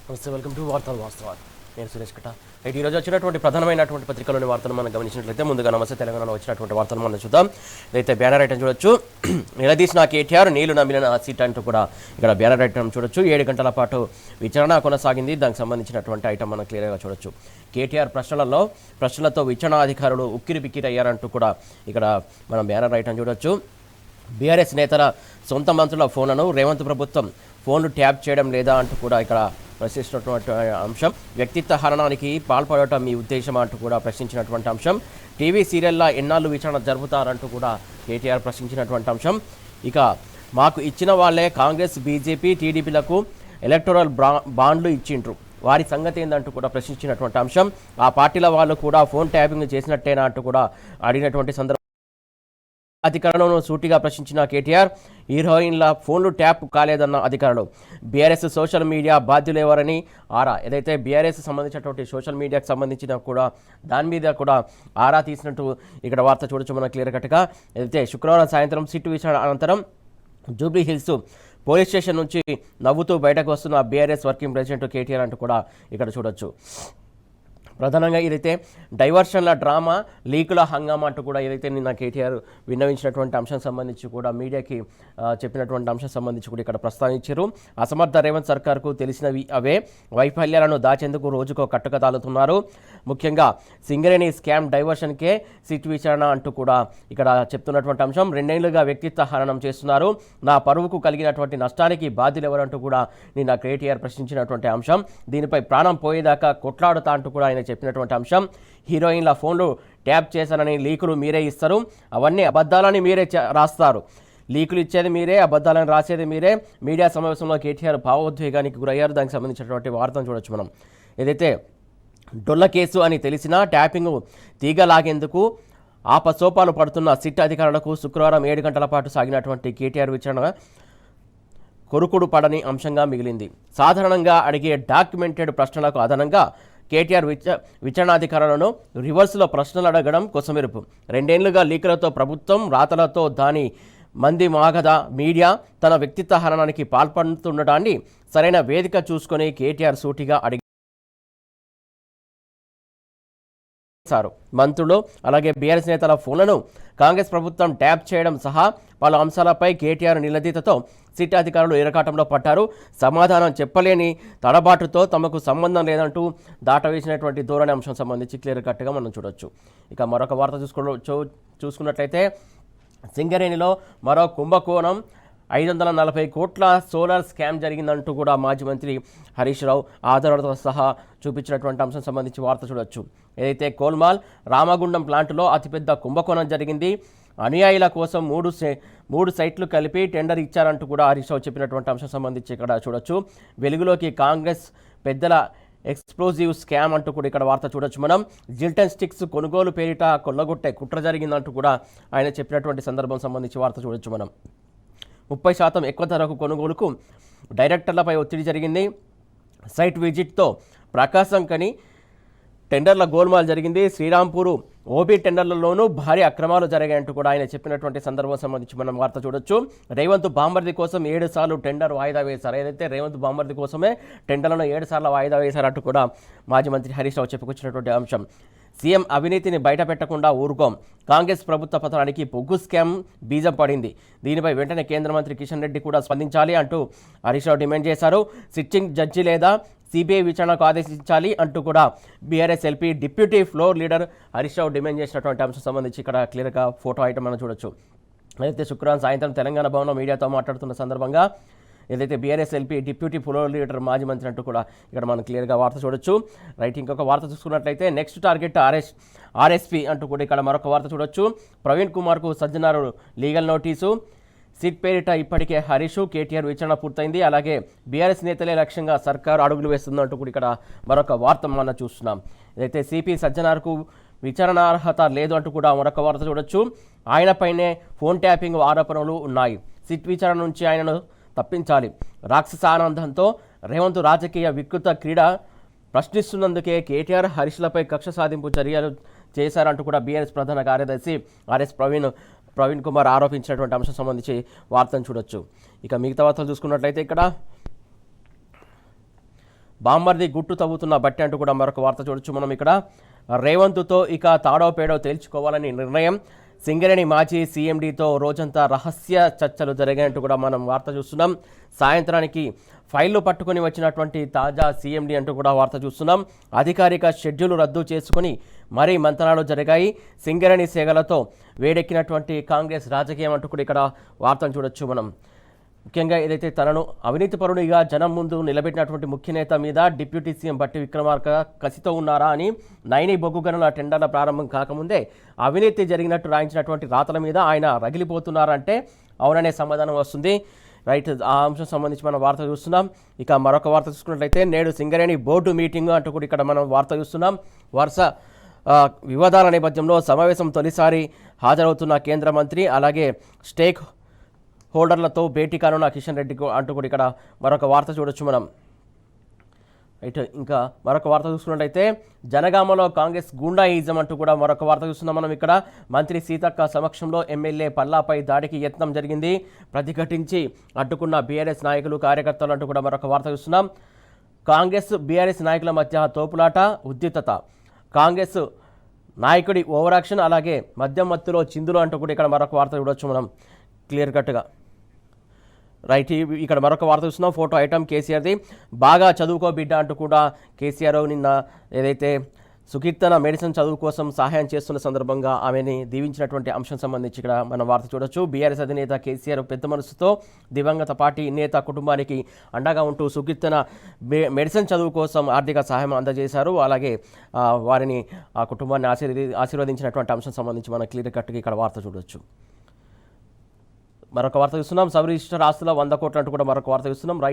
నమస్తే, welcome to వార్తలు వాస్తవాలు. నేను సురేష్ కట్ట. ఈరోజు వచ్చినటువంటి ప్రధానమైనటువంటి పత్రికలోని వార్తలు మనం గమనించినట్లయితే ముందుగా నమస్తే తెలంగాణలో వచ్చినటువంటి వార్తలు మనం చూద్దాం. ఇదైతే బ్యానర్ ఐటమ్ చూడొచ్చు. నిలదీసిన కేటీఆర్ నీళ్లు నమిలిన సీట్ అంటూ కూడా ఇక్కడ బ్యానర్ ఐటమ్ చూడొచ్చు. 7 గంటల పాటు విచారణ కొనసాగింది. దానికి సంబంధించినటువంటి ఐటమ్ మనం క్లియర్గా చూడొచ్చు. కేటీఆర్ ప్రశ్నలతో విచారణాధికారులు ఉక్కిరి బిక్కిరి అయ్యారంటూ కూడా ఇక్కడ మనం బ్యానర్ ఐటమ్ చూడొచ్చు. బీఆర్ఎస్ నేతల సొంత మంత్రుల ఫోన్లను రేవంత్ ప్రభుత్వం ఫోన్లు ట్యాప్ చేయడం లేదా అంటూ కూడా ఇక్కడ ప్రశ్నించినటువంటి అంశం. వ్యక్తిత్వ హననానికి పాల్పడటం మీ ఉద్దేశం అంటూ కూడా ప్రశ్నించినటువంటి అంశం. టీవీ సీరియల్లా ఎన్నాళ్ళు విచారణ జరుపుతారంటూ కూడా కేటీఆర్ ప్రశ్నించినటువంటి అంశం. ఇక మాకు ఇచ్చిన వాళ్ళే కాంగ్రెస్, బీజేపీ, టీడీపీలకు ఎలక్టోరల్ బాండ్లు ఇచ్చిండ్రు, వారి సంగతి ఏందంటూ కూడా ప్రశ్నించినటువంటి అంశం. ఆ పార్టీల వాళ్ళు కూడా ఫోన్ ట్యాపింగ్ చేసినట్టేనా అంటూ కూడా అడిగినటువంటి సందర్భం. అధికారులను సూటిగా ప్రశ్నించిన కేటీఆర్ హీరోయిన్ల ఫోన్లు ట్యాప్ కాలేదన్న అధికారులు. బీఆర్ఎస్ సోషల్ మీడియా బాధ్యులు ఎవరని ఆరా. ఏదైతే బీఆర్ఎస్ సంబంధించినటువంటి సోషల్ మీడియాకు సంబంధించిన కూడా దాని మీద కూడా ఆరా తీసినట్టు ఇక్కడ వార్త చూడొచ్చు మనం క్లియర్ కట్గా. ఏదైతే శుక్రవారం సాయంత్రం సిట్టు విచారణ అనంతరం జూబ్లీ హిల్స్ పోలీస్ స్టేషన్ నుంచి నవ్వుతూ బయటకు వస్తున్న బీఆర్ఎస్ వర్కింగ్ ప్రెసిడెంట్ కేటీఆర్ అంటూ కూడా ఇక్కడ చూడొచ్చు. ప్రధానంగా ఏదైతే డైవర్షన్ల డ్రామా, లీకుల హంగామా అంటూ కూడా ఏదైతే నిన్న కేటీఆర్ విన్నవించినటువంటి అంశం సంబంధించి కూడా మీడియాకి చెప్పినటువంటి అంశం సంబంధించి కూడా ఇక్కడ ప్రస్తావించారు. అసమర్థ రేవంత్ సర్కార్కు తెలిసినవి అవే వైఫల్యాలను దాచేందుకు రోజుకో కట్టుకతాలుతున్నారు. ముఖ్యంగా సింగరేణి స్కామ్ డైవర్షన్కే సిట్ విచారణ అంటూ కూడా ఇక్కడ చెప్తున్నటువంటి అంశం. 2 ఏళ్లుగా వ్యక్తిత్వ హననం చేస్తున్నారు, నా పరువుకు కలిగినటువంటి నష్టానికి బాధ్యులు ఎవరంటూ కూడా నిన్న కేటీఆర్ ప్రశ్నించినటువంటి అంశం. దీనిపై ప్రాణం పోయేదాకా కొట్లాడుతా అంటూ కూడా ఆయన చెప్పినటువంటి అంశం. హీరోయిన్ల ఫోన్లు ట్యాప్ చేశానని లీకులు మీరే ఇస్తారు, అవన్నీ అబద్ధాలని మీరే రాస్తారు, లీకులు ఇచ్చేది మీరే, అబద్ధాలను రాసేది మీరే. మీడియా సమావేశంలో కేటీఆర్ భావోద్వేగానికి గురయ్యారు. దానికి సంబంధించినటువంటి వార్తను చూడొచ్చు మనం. ఏదైతే డొల్ల కేసు అని తెలిసినా ట్యాపింగ్ తీగలాగేందుకు ఆపసోపాలు పడుతున్న సిట్ అధికారులకు శుక్రవారం 7 గంటల పాటు సాగినటువంటి కేటీఆర్ విచారణ కొరుకుడు పడని అంశంగా మిగిలింది. సాధారణంగా అడిగే డాక్యుమెంటెడ్ ప్రశ్నలకు అదనంగా కేటీఆర్ విచారణాధికారులను రివర్స్లో ప్రశ్నలు అడగడం కొసమెరుపు. 2 ఏళ్లుగా లీకులతో ప్రభుత్వం, రాతలతో దాని మంది మాగద మీడియా తన వ్యక్తిత్వ హననానికి పాల్పడుతుండటాన్ని సరైన వేదిక చూసుకొని కేటీఆర్ సూటిగా అడిగారు. మంత్రులు అలాగే బీఆర్ఎస్ నేతల ఫోన్లను కాంగ్రెస్ ప్రభుత్వం ట్యాప్ చేయడం సహా పలు అంశాలపై కేటీఆర్ నిలదీతతో సిట్ అధికారులు ఇరకాటంలో పడ్డారు. సమాధానం చెప్పలేని తడబాటుతో తమకు సంబంధం లేదంటూ దాటవేసినటువంటి ధోరణి అంశం సంబంధించి క్లియర్ కట్గా మనం చూడొచ్చు. ఇక మరొక వార్త చూసుకున్నట్లయితే సింగరేణిలో మరో కుంభకోణం, 540 కోట్ల సోలార్ స్కామ్ జరిగిందంటూ కూడా మాజీ మంత్రి హరీష్ రావు ఆధారాలతో సహా చూపించినటువంటి అంశం సంబంధించి వార్త చూడొచ్చు. ఏదైతే కోల్మాల్ రామగుండం ప్లాంటులో అతిపెద్ద కుంభకోణం జరిగింది, అనుయాయుల కోసం 3 సైట్లు కలిపి టెండర్ ఇచ్చారంటూ కూడా హరీష్ రావు చెప్పినటువంటి అంశం సంబంధించి ఇక్కడ చూడొచ్చు. వెలుగులోకి కాంగ్రెస్ పెద్దల ఎక్స్ప్లోజివ్ స్కామ్ అంటూ కూడా ఇక్కడ వార్త చూడొచ్చు మనం. జిల్టన్ స్టిక్స్ కొనుగోలు పేరిట కొల్లగొట్టే కుట్ర జరిగిందంటూ కూడా ఆయన చెప్పినటువంటి సందర్భం సంబంధించి వార్త చూడొచ్చు మనం. 30% ఎక్కువ ధరకు కొనుగోలుకు డైరెక్టర్లపై ఒత్తిడి జరిగింది. సైట్ విజిట్తో ప్రకాశం కని టెండర్ల గోల్మాల్ జరిగింది. శ్రీరాంపూర్ ఓబీ టెండర్లలోనూ భారీ అక్రమాలు జరిగాయంటూ కూడా ఆయన చెప్పినటువంటి సందర్భం సంబంధించి మనం వార్త చూడొచ్చు. రేవంత్ బాంబర్ది కోసం 7 సార్లు టెండర్ వాయిదా వేశారు. ఏదైతే రేవంత్ బాంబర్ది కోసమే టెండర్లను 7 సార్లు వాయిదా వేశారంటూ కూడా మాజీ మంత్రి హరీష్ రావు చెప్పుకొచ్చినటువంటి అంశం. సీఎం అవినీతిని బయట పెట్టకుండా ఊరుకోం, కాంగ్రెస్ ప్రభుత్వ పతనానికి పొగ్గు స్కామ్ బీజం పడింది, దీనిపై వెంటనే కేంద్ర మంత్రి కిషన్ రెడ్డి కూడా స్పందించాలి అంటూ హరీష్ రావు డిమాండ్ చేశారు. సిట్టింగ్ జడ్జి లేదా సిబిఐ విచారణకు ఆదేశించాలి అంటూ కూడా BRS LP deputy floor leader Harish Rao demand చేసినటువంటి అంశం సంబంధించి ఇక్కడ క్లియర్గా ఫోటో ఐటమ్ మనం చూడొచ్చు. అయితే శుక్రవారం సాయంత్రం తెలంగాణ భవన్లో మీడియాతో మాట్లాడుతున్న సందర్భంగా ఏదైతే BRS LP deputy floor leader మాజీ మంత్రి అంటూ కూడా ఇక్కడ మనం క్లియర్గా వార్త చూడొచ్చు. రైట్, ఇంకొక వార్త చూసుకున్నట్లయితే నెక్స్ట్ టార్గెట్ ఆర్ఎస్పీ అంటూ కూడా ఇక్కడ మరొక వార్త చూడొచ్చు. ప్రవీణ్ కుమార్కు సజ్జనారు లీగల్ నోటీసు. సిట్ పేరిట ఇప్పటికే హరీష్, కేటీఆర్ విచారణ పూర్తయింది. అలాగే బీఆర్ఎస్ నేతలే లక్ష్యంగా సర్కారు అడుగులు వేస్తుందంటూ కూడా ఇక్కడ మరొక వార్త మనం చూస్తున్నాం. ఏదైతే సిపి సజ్జనార్కు విచారణ అర్హత లేదు అంటూ కూడా మరొక వార్త చూడొచ్చు. ఆయనపైనే ఫోన్ ట్యాపింగ్ ఆరోపణలు ఉన్నాయి, సిట్ విచారణ నుంచి ఆయనను తప్పించాలి. రాక్షసానందంతో రేవంత్ రాజకీయ వికృత క్రీడ ప్రశ్నిస్తున్నందుకే కేటీఆర్ హరీష్లపై కక్ష సాధింపు చర్యలు చేశారంటూ కూడా బీఆర్ఎస్ ప్రధాన కార్యదర్శి ఆర్ఎస్ ప్రవీణ్ కుమార్ ఆరోపించినటువంటి అంశం సంబంధించి వార్తను చూడొచ్చు. ఇక మిగతా వార్తలు చూసుకున్నట్లయితే ఇక్కడ బామ్మర్ది గుట్టు తవ్వుతున్న బట్టి అంటూ కూడా మరొక వార్త చూడొచ్చు మనం ఇక్కడ. రేవంత్తో ఇక తాడో పేడో తేల్చుకోవాలని నిర్ణయం, సింగరేణి మాజీ సీఎండీతో రోజంతా రహస్య చర్చలు జరిగాయంటూ కూడా మనం వార్త చూస్తున్నాం. సాయంత్రానికి ఫైళ్లు పట్టుకొని వచ్చినటువంటి తాజా సీఎండీ అంటూ కూడా వార్త చూస్తున్నాం. అధికారిక షెడ్యూల్ రద్దు చేసుకుని మరీ మంతనాలు జరిగాయి. సింగరేణి సేగలతో వేడెక్కినటువంటి కాంగ్రెస్ రాజకీయం అంటూ కూడా ఇక్కడ వార్తను చూడొచ్చు మనం. ముఖ్యంగా ఏదైతే తనను అవినీతిపరునిగా జనం ముందు నిలబెట్టినటువంటి ముఖ్య నేత మీద డిప్యూటీ సీఎం బట్టి విక్రమార్క కసితో ఉన్నారా అని నైని బొగ్గు గనుల టెండర్ల ప్రారంభం కాకముందే అవినీతి జరిగినట్టు రాయించినటువంటి రాతల మీద ఆయన రగిలిపోతున్నారంటే అవుననే సమాధానం వస్తుంది. రైట్, ఆ అంశం సంబంధించి మనం వార్త చూస్తున్నాం. ఇక మరొక వార్త చూసుకున్నట్లయితే నేడు సింగరేణి బోర్డు మీటింగ్ అంటూ కూడా ఇక్కడ మనం వార్త చూస్తున్నాం. వరుస వివాదాల నేపథ్యంలో సమావేశం తొలిసారి హాజరవుతున్న కేంద్ర మంత్రి అలాగే స్టేక్ హోల్డర్లతో భేటీ కానున్న కిషన్ రెడ్డి అంటూ కూడా ఇక్కడ మరొక వార్త చూడొచ్చు మనం. రైట్, ఇంకా మరొక వార్త చూసుకున్నట్లయితే జనగామలో కాంగ్రెస్ గూండాయిజం అంటూ కూడా మరొక వార్త చూస్తున్నాం మనం ఇక్కడ. మంత్రి సీతక్క సమక్షంలో ఎమ్మెల్యే పల్లాపై దాడికి యత్నం జరిగింది, ప్రతిఘటించి అడ్డుకున్న బీఆర్ఎస్ నాయకులు కార్యకర్తలు అంటూ కూడా మరొక వార్త చూస్తున్నాం. కాంగ్రెస్ బీఆర్ఎస్ నాయకుల మధ్య తోపులాట ఉద్రిక్తత, కాంగ్రెస్ నాయకుడి ఓవరాక్షన్ అలాగే మద్యం మత్తులో చిందులు అంటూ కూడా ఇక్కడ మరొక వార్త చూడొచ్చు మనం క్లియర్ కట్గా. రైట్, ఇక్కడ మరొక వార్త చూస్తున్నాం. ఫోటో ఐటమ్ కేసీఆర్ది, బాగా చదువుకో బిడ్డ అంటూ కూడా కేసీఆర్ నిన్న ఏదైతే సుకీర్తన మెడిసిన్ చదువు కోసం సహాయం చేస్తున్న సందర్భంగా ఆమెని దీవించినటువంటి అంశం సంబంధించి ఇక్కడ మనం వార్త చూడొచ్చు. బీఆర్ఎస్ అధినేత కేసీఆర్ పెద్ద మనసుతో దివంగత పార్టీ నేత కుటుంబానికి అండగా ఉంటూ సుకీర్తన మెడిసిన్ చదువు కోసం ఆర్థిక సహాయం అందజేశారు. అలాగే వారిని ఆ కుటుంబాన్ని ఆశీర్వదించినటువంటి అంశం సంబంధించి మనం క్లియర్ కట్గా ఇక్కడ వార్త చూడొచ్చు. మరొక వార్త చూస్తున్నాం. సబ్ రిజిస్టర్ ఆస్తుల 100 కోట్లు అంటూ కూడా మరొక వార్త చూస్తున్నాం. రైట్,